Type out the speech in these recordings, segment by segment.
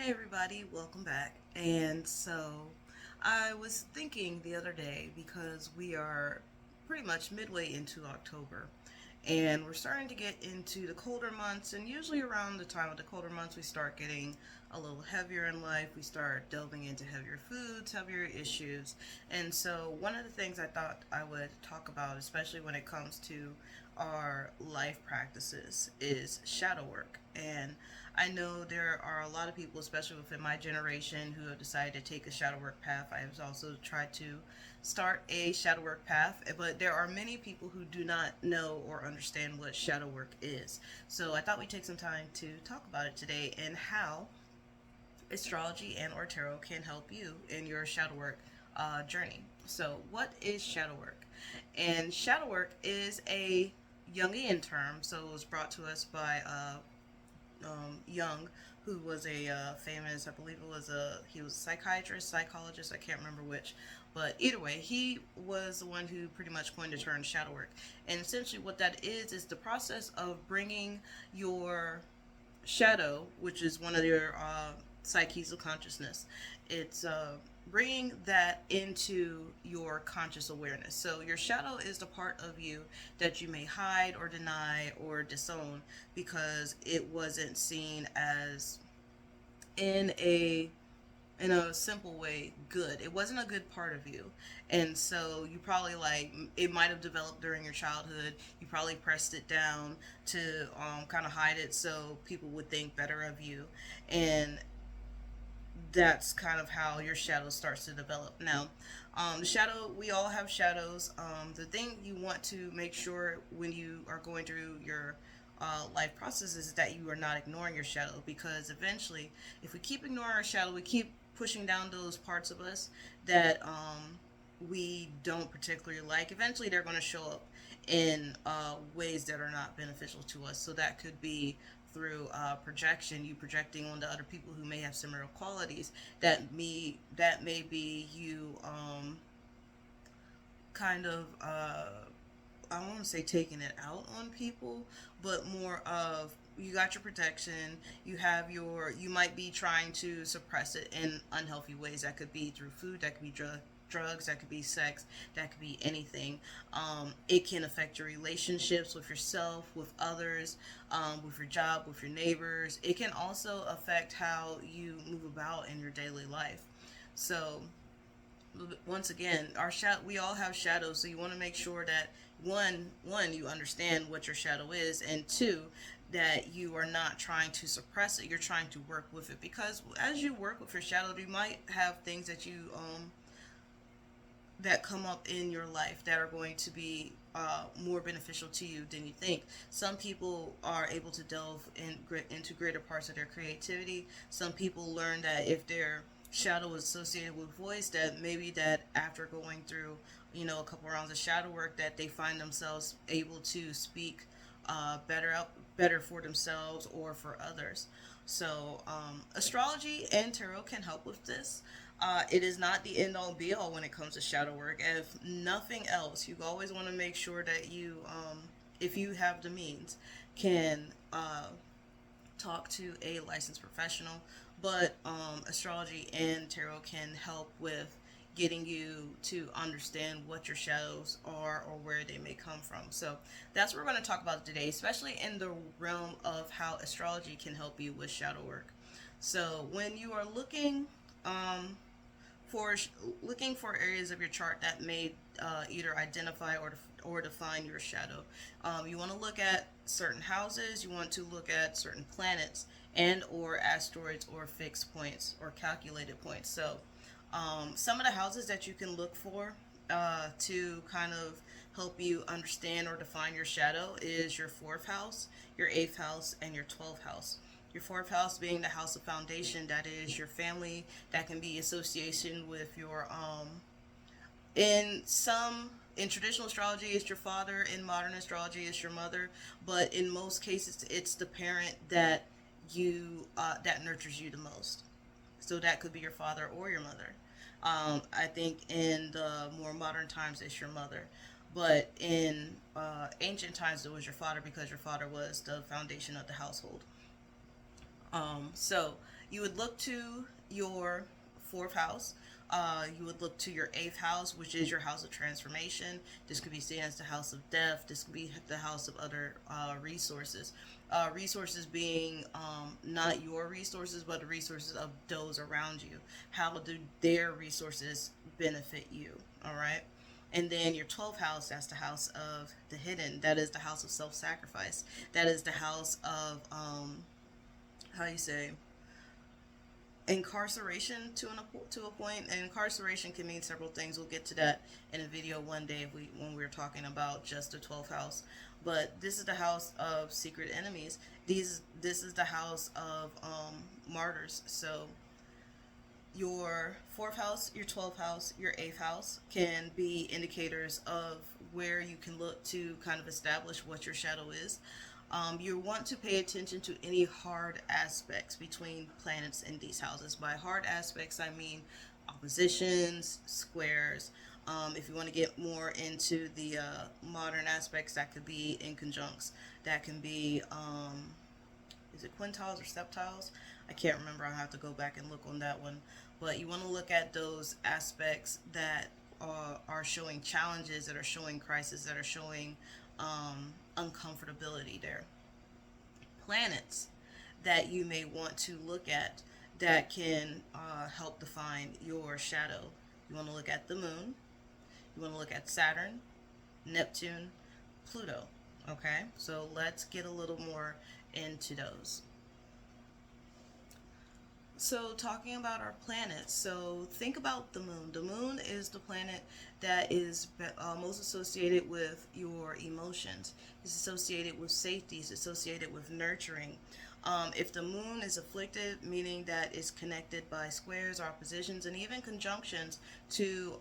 Hey everybody, welcome back. And so I was thinking the other day because we are pretty much midway into October and we're starting to get into the colder months, and usually around the time of the colder months we start getting a little heavier in life. We start delving into heavier foods, heavier issues. And so one of the things I thought I would talk about, especially when it comes to our life practices, is shadow work. And I know there are a lot of people, especially within my generation, who have decided to take a shadow work path. I have also tried to start a shadow work path, but there are many people who do not know or understand what shadow work is. So I thought we'd take some time to talk about it today and how astrology and or tarot can help you in your shadow work journey. So, what is shadow work? And shadow work is a Jungian term, so it was brought to us by Jung, who was a famous, I believe it was he was a psychiatrist, psychologist, I can't remember which, but either way, he was the one who pretty much coined the term shadow work. And essentially, what that is the process of bringing your shadow, which is one of your psyches of consciousness. It's bringing that into your conscious awareness. So your shadow is the part of you that you may hide or deny or disown because it wasn't seen as in a simple way good. It wasn't a good part of you. And so you probably like it might have developed during your childhood. You probably pressed it down to kind of hide it so people would think better of you. And that's kind of how your shadow starts to develop. Now, the shadow, we all have shadows. The thing you want to make sure when you are going through your life process is that you are not ignoring your shadow, because eventually, if we keep ignoring our shadow, we keep pushing down those parts of us that we don't particularly like. Eventually, they're going to show up in ways that are not beneficial to us. So that could be through projection, you projecting onto other people who may have similar qualities. That may be you kind of I don't want to say taking it out on people, but more of you got your protection, you might be trying to suppress it in unhealthy ways. That could be through food, that could be drugs, that could be sex, that could be anything. It can affect your relationships with yourself, with others, with your job, with your neighbors. It can also affect how you move about in your daily life. So once again, we all have shadows, so you want to make sure that one you understand what your shadow is, and two, that you are not trying to suppress it. You're trying to work with it, because as you work with your shadow, you might have things that come up in your life that are going to be more beneficial to you than you think. Some people are able to delve into greater parts of their creativity. Some people learn that if their shadow is associated with voice, that maybe that after going through a couple rounds of shadow work, that they find themselves able to speak better for themselves or for others. So astrology and tarot can help with this. It is not the end all be all when it comes to shadow work. If nothing else, you always want to make sure that you, if you have the means, can talk to a licensed professional. But astrology and tarot can help with getting you to understand what your shadows are or where they may come from. So that's what we're going to talk about today, especially in the realm of how astrology can help you with shadow work. So when you are for looking for areas of your chart that may either identify or define your shadow. You want to look at certain houses. You want to look at certain planets and or asteroids or fixed points or calculated points. So some of the houses that you can look for to kind of help you understand or define your shadow is your fourth house, your eighth house, and your 12th house. Your fourth house being the house of foundation, that is your family. That can be association with your in some in traditional astrology it's your father, in modern astrology it's your mother, but in most cases it's the parent that you that nurtures you the most. So that could be your father or your mother. I think in the more modern times it's your mother, but in ancient times it was your father, because your father was the foundation of the household. So You would look to your fourth house. You would look to your eighth house, which is your house of transformation. This could be seen as the house of death. This could be the house of other resources. Resources being not your resources, but the resources of those around you. How do their resources benefit you? All right. And then your 12th house, that's the house of the hidden. That is the house of self sacrifice. That is the house of, how you say, incarceration to a point. And incarceration can mean several things. We'll get to that in a video one day if when we're talking about just the 12th house. But this is the house of secret enemies. This is the house of martyrs. So your fourth house, your 12th house, your eighth house can be indicators of where you can look to kind of establish what your shadow is. You want to pay attention to any hard aspects between planets in these houses. By hard aspects, I mean oppositions, squares. If you want to get more into the modern aspects, that could be in conjuncts. That can be, is it quintiles or septiles? I can't remember. I'll have to go back and look on that one. But you want to look at those aspects that are showing challenges, that are showing crisis, that are showing uncomfortability there. Planets that you may want to look at that can help define your shadow. You want to look at the moon. You want to look at Saturn, Neptune, Pluto. Okay, so let's get a little more into those. So, talking about our planets, so think about the moon. The moon is the planet that is most associated with your emotions. It's associated with safety. It's associated with nurturing. If the moon is afflicted, meaning that it's connected by squares, oppositions, and even conjunctions to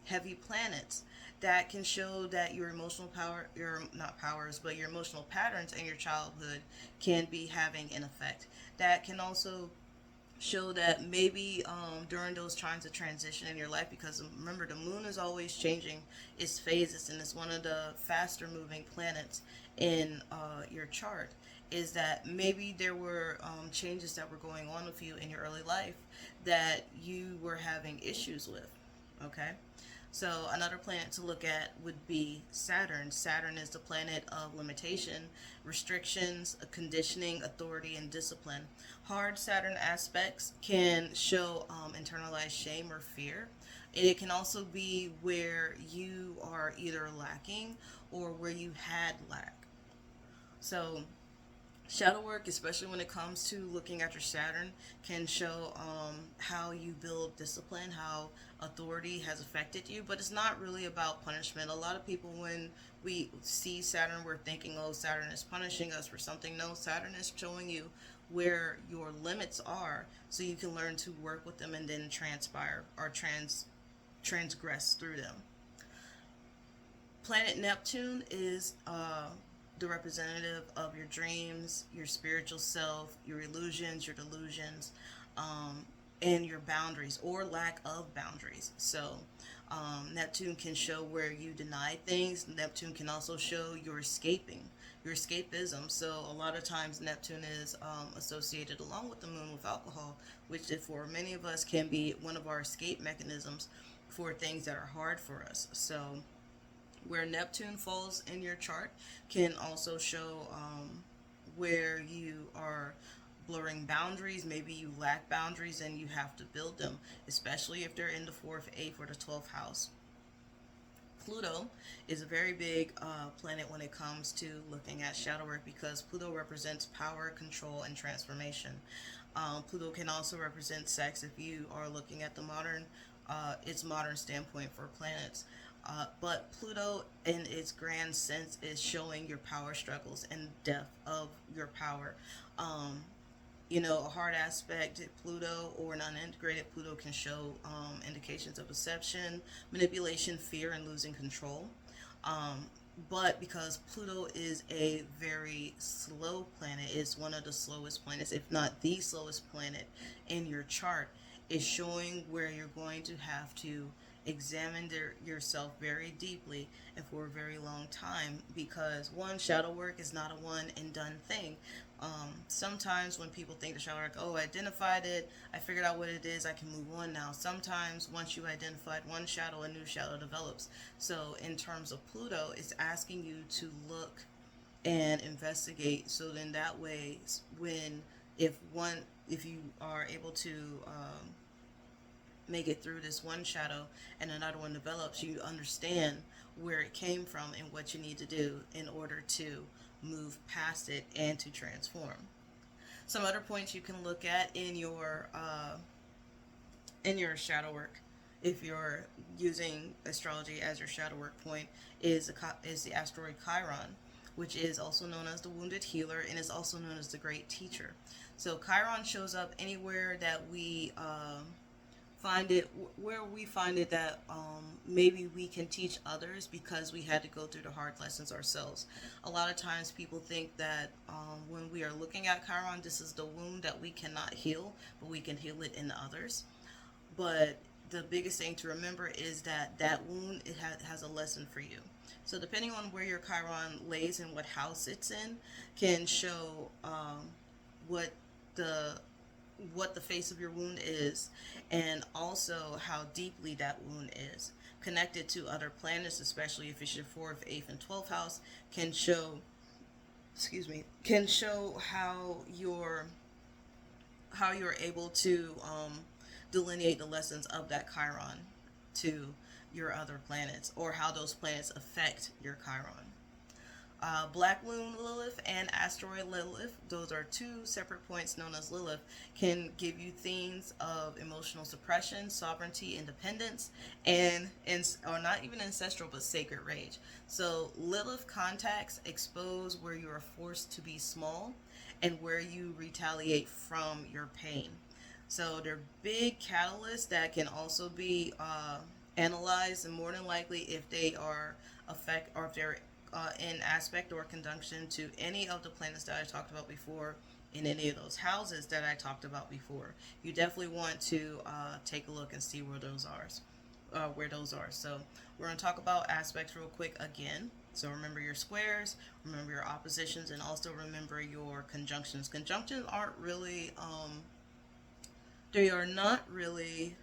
heavy planets, that can show that your emotional power, your not powers, but your emotional patterns in your childhood can be having an effect. That can also show that maybe during those times of transition in your life, because remember the moon is always changing its phases and it's one of the faster moving planets in your chart, is that maybe there were changes that were going on with you in your early life that you were having issues with. Okay, so another planet to look at would be Saturn. Saturn is the planet of limitation, restrictions, conditioning, authority, and discipline. Hard Saturn aspects can show internalized shame or fear. It can also be where you are either lacking or where you had lack. So shadow work, especially when it comes to looking at your Saturn, can show how you build discipline, how authority has affected you, but it's not really about punishment. A lot of people, when we see Saturn, we're thinking, oh, Saturn is punishing us for something. No, Saturn is showing you where your limits are so you can learn to work with them and then transpire or transgress through them. Planet Neptune is the representative of your dreams, your spiritual self, your illusions, your delusions, and your boundaries or lack of boundaries. So, Neptune can show where you deny things. Neptune can also show your escaping, your escapism. So, a lot of times, Neptune is associated along with the moon with alcohol, which, for many of us, can be one of our escape mechanisms for things that are hard for us. So, where Neptune falls in your chart can also show where you are blurring boundaries. Maybe you lack boundaries and you have to build them, especially if they're in the 4th, 8th, or the 12th house. Pluto is a very big planet when it comes to looking at shadow work because Pluto represents power, control, and transformation. Pluto can also represent sex if you are looking at the its modern standpoint for planets. But Pluto, in its grand sense, is showing your power struggles and depth of your power. A hard aspect Pluto or an unintegrated Pluto can show indications of deception, manipulation, fear, and losing control. But because Pluto is a very slow planet, it's one of the slowest planets, if not the slowest planet in your chart, is showing where you're going to have to examine yourself very deeply and for a very long time, because one, shadow work is not a one and done thing. Sometimes when people think the shadow work, oh, I identified it, I figured out what it is, I can move on now. Sometimes once you identified one shadow, a new shadow develops. So in terms of Pluto, it's asking you to look and investigate. So then that way, when if one if you are able to make it through this one shadow and another one develops, you understand where it came from and what you need to do in order to move past it and to transform. Some other points you can look at in your shadow work, if you're using astrology as your shadow work point, is the asteroid Chiron, which is also known as the wounded healer and is also known as the great teacher. So Chiron shows up anywhere that we find it, where we find it that maybe we can teach others because we had to go through the hard lessons ourselves. A lot of times people think that when we are looking at Chiron, this is the wound that we cannot heal, but we can heal it in others. But the biggest thing to remember is that that wound, has a lesson for you. So depending on where your Chiron lays and what house it's in, can show what the what the face of your wound is, and also how deeply that wound is connected to other planets, especially if it's your fourth, eighth, and 12th house, can show, can show how you're able to delineate the lessons of that Chiron to your other planets, or how those planets affect your Chiron. Black Moon Lilith and Asteroid Lilith, those are two separate points known as Lilith, can give you themes of emotional suppression, sovereignty, independence, or not even ancestral, but sacred rage. So Lilith contacts expose where you are forced to be small and where you retaliate from your pain. So they're big catalysts that can also be analyzed, and more than likely, if they are affect or if they're in aspect or conjunction to any of the planets that I talked about before, in any of those houses that I talked about before, you definitely want to take a look and see where those are. So we're going to talk about aspects real quick again. So remember your squares, remember your oppositions, and also remember your conjunctions. Conjunctions aren't really they are not really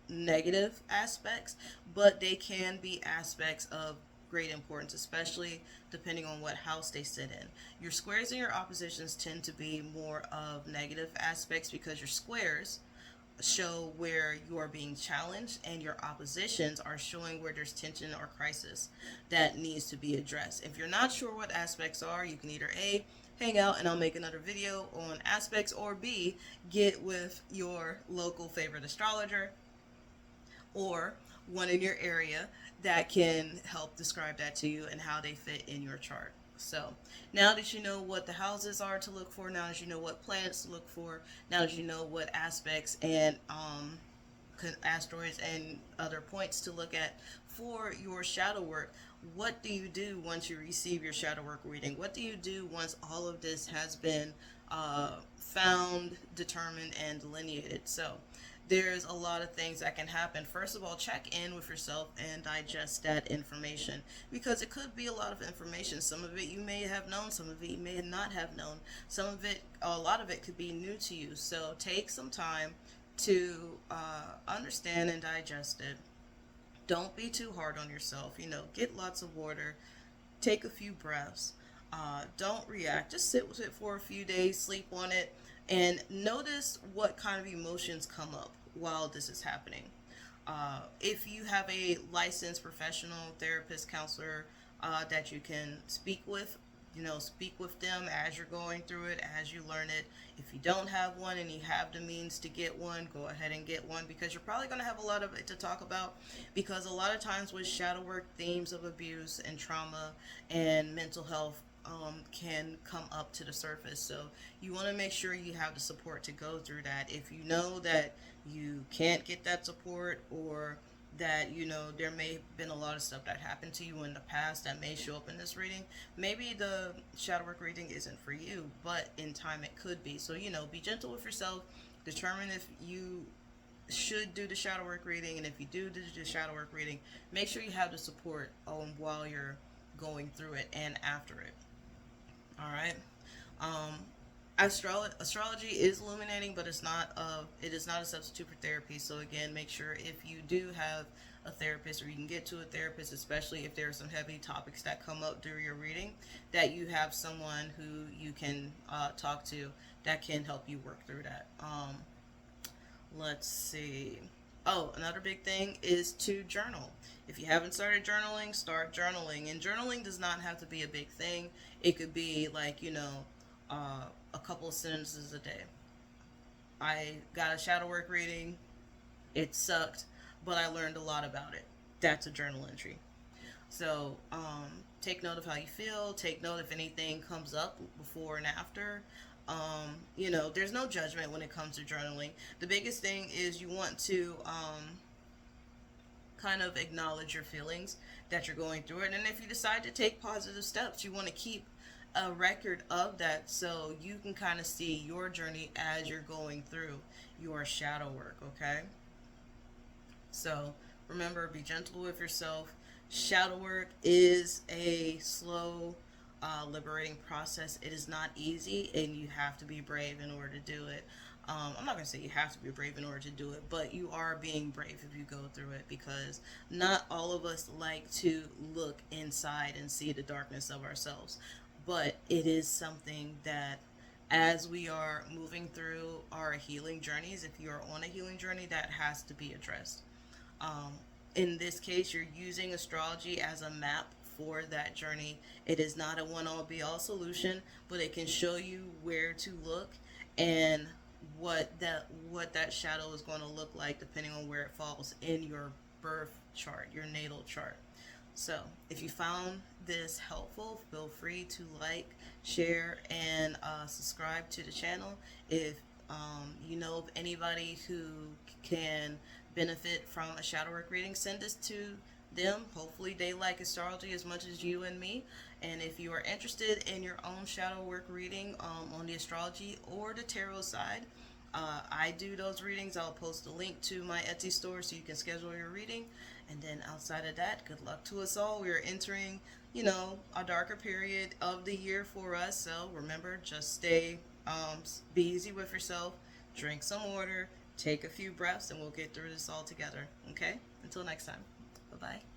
negative aspects, but they can be aspects of great importance, especially depending on what house they sit in. Your squares and your oppositions tend to be more of negative aspects because your squares show where you are being challenged, and your oppositions are showing where there's tension or crisis that needs to be addressed. If you're not sure what aspects are, you can either A, hang out and I'll make another video on aspects, or B, get with your local favorite astrologer or one in your area that can help describe that to you and how they fit in your chart. So now that you know what the houses are to look for, now that you know what planets to look for, now that you know what aspects and asteroids and other points to look at for your shadow work, what do you do once you receive your shadow work reading? What do you do once all of this has been found, determined, and delineated? So there's a lot of things that can happen. First of all, check in with yourself and digest that information, because it could be a lot of information. Some of it you may have known, some of it you may not have known. Some of it, a lot of it could be new to you. So take some time to understand and digest it. Don't be too hard on yourself. Get lots of water, take a few breaths. Don't react. Just sit with it for a few days, sleep on it, and notice what kind of emotions come up while this is happening. If you have a licensed professional therapist, counselor that you can speak with, speak with them as you're going through it, as you learn it. If you don't have one and you have the means to get one, go ahead and get one, because you're probably going to have a lot of it to talk about, because a lot of times with shadow work, themes of abuse and trauma and mental health can come up to the surface. So you want to make sure you have the support to go through that. If you know that you can't get that support, or that there may have been a lot of stuff that happened to you in the past that may show up in this reading, maybe the shadow work reading isn't for you, but in time it could be. So be gentle with yourself, determine if you should do the shadow work reading, and if you do the shadow work reading, make sure you have the support while you're going through it and after it. All right. Astrology is illuminating, but it is not a substitute for therapy. So again, make sure if you do have a therapist, or you can get to a therapist, especially if there are some heavy topics that come up during your reading, that you have someone who you can talk to that can help you work through that. Let's see. Oh, another big thing is to journal. If you haven't started journaling, start journaling. And journaling does not have to be a big thing. It could be like, a couple of sentences a day. I got a shadow work reading. It sucked, but I learned a lot about it. That's a journal entry. So take note of how you feel. Take note if anything comes up before and after. There's no judgment when it comes to journaling. The biggest thing is you want to kind of acknowledge your feelings that you're going through it. And if you decide to take positive steps, you want to keep a record of that so you can kind of see your journey as you're going through your shadow work, okay? So remember, be gentle with yourself. Shadow work is a slow, liberating process. It is not easy, and you have to be brave in order to do it. I'm not going to say you have to be brave in order to do it, but you are being brave if you go through it, because not all of us like to look inside and see the darkness of ourselves. But it is something that, as we are moving through our healing journeys, if you're on a healing journey, that has to be addressed. Um, in this case, you're using astrology as a map for that journey. It is not a one all be all solution, but it can show you where to look and what that shadow is going to look like depending on where it falls in your birth chart, your natal chart. So, if you found this helpful, feel free to like, share, and subscribe to the channel. If you know of anybody who can benefit from a shadow work reading, send this to them. Hopefully, they like astrology as much as you and me. And if you are interested in your own shadow work reading on the astrology or the tarot side, I do those readings. I'll post a link to my Etsy store so you can schedule your reading. And then outside of that, good luck to us all. We are entering, a darker period of the year for us. So remember, just be easy with yourself, drink some water, take a few breaths, and we'll get through this all together. Okay? Until next time. Bye bye.